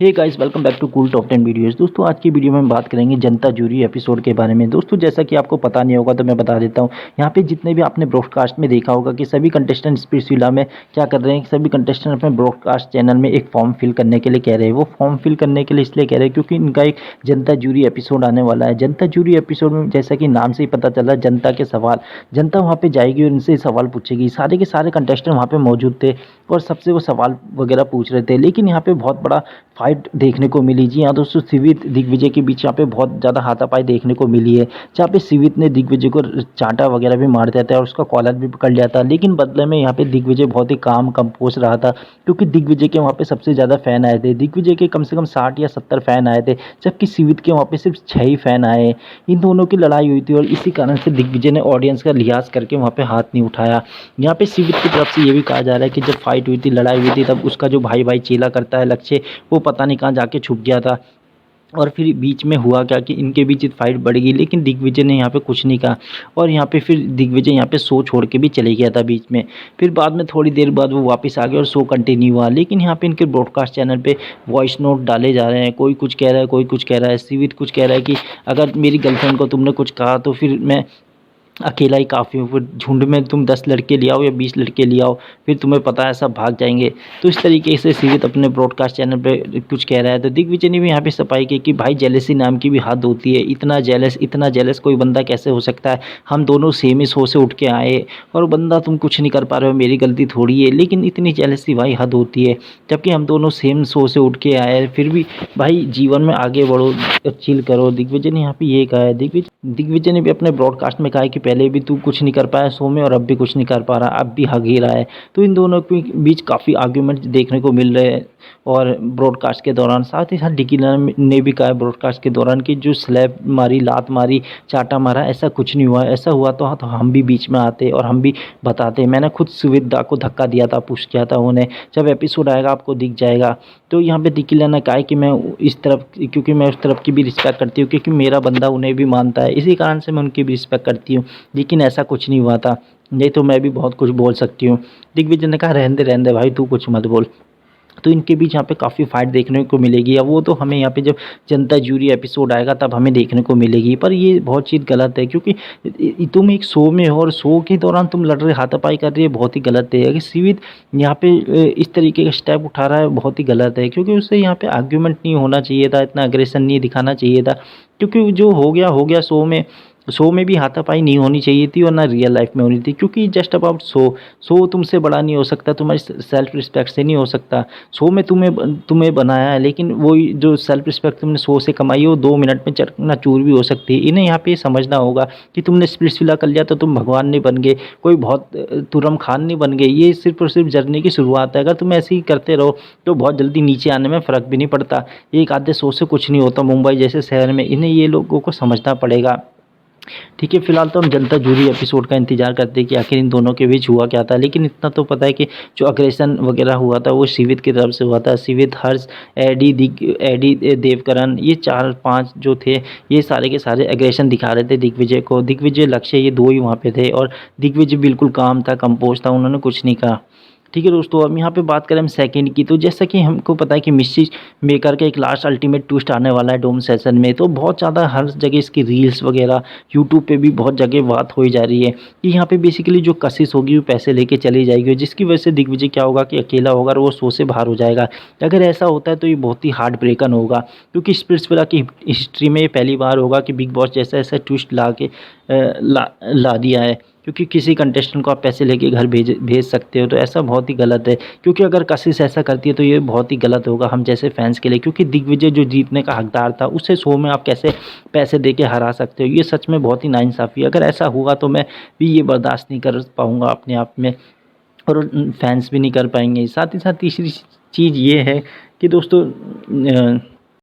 Hey guys, welcome back to cool top 10 videos. दोस्तों, आज की वीडियो में हम बात करेंगे जनता जूरी एपिसोड के बारे में। दोस्तों, जैसा कि आपको पता नहीं होगा तो मैं बता देता हूँ। यहाँ पे जितने भी आपने ब्रॉडकास्ट में देखा होगा कि सभी कंटेस्टेंट स्पीच विला में क्या कर रहे हैं, सभी कंटेस्टेंट अपने ब्रॉडकास्ट चैनल में एक फॉर्म फिल करने के लिए कह रहे हैं। वो फॉर्म फिल करने के लिए इसलिए कह रहे हैं क्योंकि इनका एक जनता जूरी एपिसोड आने वाला है। जनता जूरी एपिसोड में जैसा कि नाम से ही पता चला, जनता के सवाल, जनता वहाँ पे जाएगी और इनसे सवाल पूछेगी। सारे के सारे कंटेस्टेंट वहाँ पे मौजूद थे और सबसे वो सवाल वगैरह पूछ रहे थे। लेकिन यहाँ पे बहुत बड़ा फाइट देखने को मिली। जी हाँ दोस्तों, सिवित दिग्विजय के बीच यहाँ पे बहुत ज़्यादा हाथापाई देखने को मिली है, जहाँ पे सिवित ने दिग्विजय को चांटा वगैरह भी मार दिया था और उसका कॉलर भी पकड़ लिया था। लेकिन बदले में यहाँ पे दिग्विजय बहुत ही काम कंपोज रहा था, क्योंकि दिग्विजय के वहाँ पे सबसे ज़्यादा फैन आए थे। दिग्विजय के कम से कम 60 या 70 फैन आए थे, जबकि सिवित के वहाँ पे सिर्फ 6 ही फैन आए। इन दोनों की लड़ाई हुई थी और इसी कारण से दिग्विजय ने ऑडियंस का लिहाज करके वहाँ पे हाथ नहीं उठाया। यहाँ पे सिवित की तरफ से ये भी कहा जा रहा है कि जब फाइट हुई थी, लड़ाई हुई थी, तब उसका जो भाई भाई चेला करता है लक्ष्य, वो पता नहीं कहाँ जाके छुप गया था। और फिर बीच में हुआ क्या कि इनके बीच फाइट बढ़ गई, लेकिन दिग्विजय ने यहाँ पे कुछ नहीं कहा और यहाँ पे फिर दिग्विजय यहाँ पे शो छोड़ के भी चले गया था बीच में। फिर बाद में थोड़ी देर बाद वो वापस आ गया और शो कंटिन्यू हुआ। लेकिन यहाँ पे इनके ब्रॉडकास्ट चैनल पे वॉइस नोट डाले जा रहे हैं, कोई कुछ कह रहा है, कोई कुछ कह रहा है। सिवित कुछ कह रहा है कि अगर मेरी गर्लफ्रेंड को तुमने कुछ कहा तो फिर मैं अकेला ही काफ़ी हूँ, फिर झुंड में तुम 10 लड़के ले आओ या 20 लड़के ले आओ, फिर तुम्हें पता है सब भाग जाएंगे। तो इस तरीके से सिवित अपने ब्रॉडकास्ट चैनल पे कुछ कह रहा है। तो दिग्विजय ने भी यहाँ पे सफाई की कि भाई, जेलसी नाम की भी हद होती है। इतना जेलस कोई बंदा कैसे हो सकता है? हम दोनों सेम ही शो से उठ के आए और बंदा तुम कुछ नहीं कर पा रहे हो, मेरी गलती थोड़ी है, लेकिन इतनी जेलसी भाई हद होती है। जबकि हम दोनों सेम शो से उठ के आए, फिर भी भाई जीवन में आगे बढ़ो, चिल करो। दिग्विजय ने यहाँ पे ये कहा है। दिग्विजय ने भी अपने ब्रॉडकास्ट में कहा है कि पहले भी तू कुछ नहीं कर पाया शो में और अब भी कुछ नहीं कर पा रहा, अब भी हग ही रहा है। तो इन दोनों के बीच काफ़ी आर्ग्यूमेंट देखने को मिल रहे हैं और ब्रॉडकास्ट के दौरान। साथ ही साथ डिकीला ने भी कहा है ब्रॉडकास्ट के दौरान कि जो स्लैप मारी, लात मारी, चाटा मारा, ऐसा कुछ नहीं हुआ। ऐसा हुआ तो हम भी बीच में आते और हम भी बताते। मैंने खुद सुविधा को धक्का दिया था, पुश किया था उन्हें। जब एपिसोड आएगा आपको दिख जाएगा। तो यहाँ पे डिकीला ने कहा है कि मैं इस तरफ, क्योंकि मैं उस तरफ की भी रिस्पेक्ट करती हूँ, क्योंकि मेरा बंदा उन्हें भी मानता है, इसी कारण से मैं उनकी भी रिस्पेक्ट करती हूँ। लेकिन ऐसा कुछ नहीं हुआ था, नहीं तो मैं भी बहुत कुछ बोल सकती हूँ। दिग्विजय ने कहा रहने दे भाई, तू कुछ मत बोल। तो इनके बीच यहाँ पे काफ़ी फाइट देखने को मिलेगी। अब वो तो हमें यहाँ पे जब जनता जूरी एपिसोड आएगा तब हमें देखने को मिलेगी। पर ये बहुत चीज़ गलत है, क्योंकि तुम एक शो में हो और शो के दौरान तुम लड़ रहे, हाथापाई कर रही है, बहुत ही गलत है। अगर सिवित यहाँ पे इस तरीके का स्टेप उठा रहा है, बहुत ही गलत है, क्योंकि उससे यहाँ पे आर्ग्यूमेंट नहीं होना चाहिए था, इतना अग्रेशन नहीं दिखाना चाहिए था। क्योंकि जो हो गया शो में भी हाथापाई नहीं होनी चाहिए थी और ना रियल लाइफ में होनी थी, क्योंकि जस्ट अबाउट शो तुमसे बड़ा नहीं हो सकता, तुम्हारी सेल्फ रिस्पेक्ट से नहीं हो सकता। शो में तुम्हें बनाया है, लेकिन वो जो सेल्फ रिस्पेक्ट तुमने शो से कमाई है वो 2 मिनट में चकनाचूर भी हो सकती है। इन्हें यहाँ पे समझना होगा कि तुमने स्प्लिट्सविला कर लिया तो तुम भगवान नहीं बन गए, कोई बहुत तुरम खान नहीं बन गए। ये सिर्फ और सिर्फ जर्नी की शुरुआत है। अगर तुम ऐसे ही करते रहो तो बहुत जल्दी नीचे आने में फ़र्क भी नहीं पड़ता। एक आधे शो से कुछ नहीं होता मुंबई जैसे शहर में। इन्हें ये लोगों को समझना पड़ेगा। ठीक है, फिलहाल तो हम जनता जूरी एपिसोड का इंतजार करते हैं कि आखिर इन दोनों के बीच हुआ क्या था। लेकिन इतना तो पता है कि जो अग्रेशन वगैरह हुआ था वो सिवित की तरफ से हुआ था। सिवित, हर्ष, एडी देवकरण, ये 4-5 जो थे, ये सारे के सारे अग्रेशन दिखा रहे थे दिग्विजय को। दिग्विजय, लक्ष्य, ये 2 ही वहाँ पे थे और दिग्विजय बिल्कुल काम था, कंपोज था, उन्होंने कुछ नहीं कहा। ठीक है दोस्तों, अब यहाँ पे बात करें हम सेकंड की, तो जैसा कि हमको पता है कि मिस्ट्री मेकर का एक लास्ट अल्टीमेट ट्विस्ट आने वाला है डोम सेशन में। तो बहुत ज़्यादा हर जगह इसकी रील्स वगैरह, यूट्यूब पे भी बहुत जगह बात हो जा रही है कि यहाँ पे बेसिकली जो कशिश होगी वो पैसे लेके चली जाएगी, जिसकी वजह से दिग्विजय क्या होगा कि अकेला होगा और वो शो से बाहर हो जाएगा। अगर ऐसा होता है तो ये बहुत ही हार्ट ब्रेकन होगा, क्योंकि स्प्लिट्सविला की हिस्ट्री में ये पहली बार होगा कि बिग बॉस जैसा ऐसा ट्विस्ट ला दिया है। क्योंकि किसी कंटेस्टेंट को आप पैसे लेके घर भेज सकते हो, तो ऐसा बहुत ही गलत है। क्योंकि अगर कशिश ऐसा करती है तो ये बहुत ही गलत होगा हम जैसे फैंस के लिए, क्योंकि दिग्विजय जो जीतने का हकदार था उसे शो में आप कैसे पैसे दे के हरा सकते हो? ये सच में बहुत ही नाइंसाफ़ी है। अगर ऐसा हुआ तो मैं भी ये बर्दाश्त नहीं कर पाऊँगा अपने आप में, और फैंस भी नहीं कर पाएंगे। साथ ही साथ तीसरी चीज़ ये है कि दोस्तों